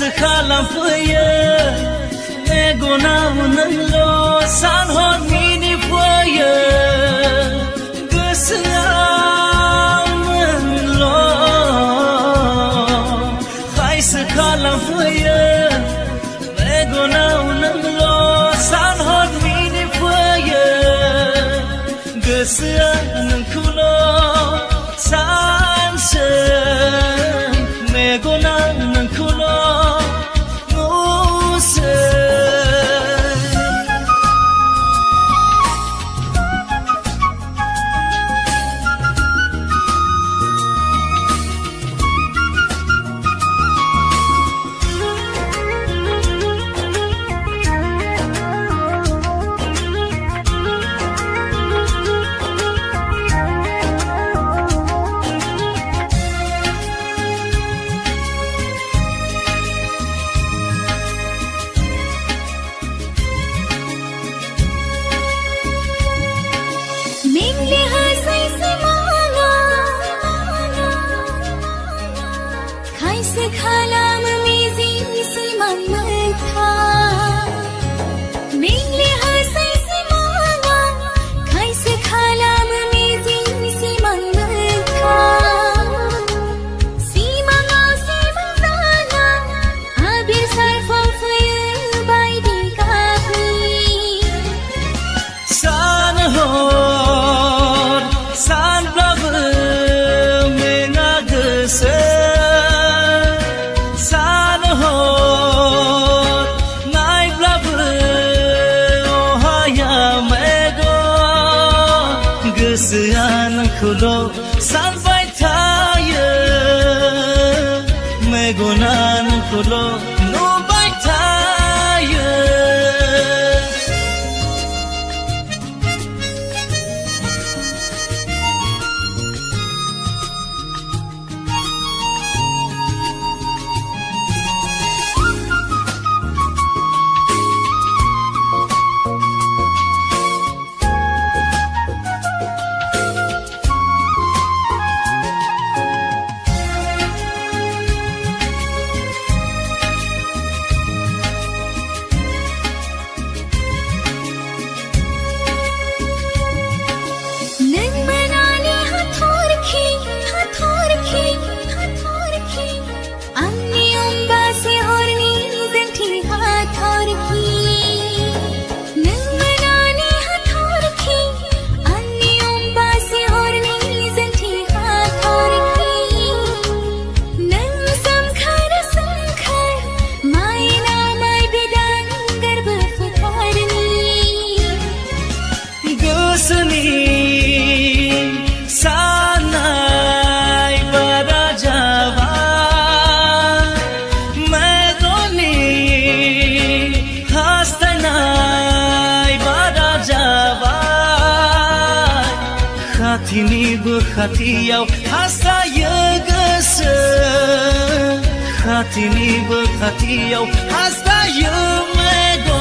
Sekalam puye egona unlo san hot mini puye gwswha lo khai sekalam puye egona unlo san hot mini puye gwswha nkulo san se megona nkulo Kalam mizi si mamta mingle hasai si manga kaise kalam mizi si mamta si manga abir sarfa fire by the kahi san hor san love menga gse gwswha nkulo san bai thaye megona nkulo no bai thaye Khatini bkhatiyau hasta yegse Khatini bkhatiyau hasta yemego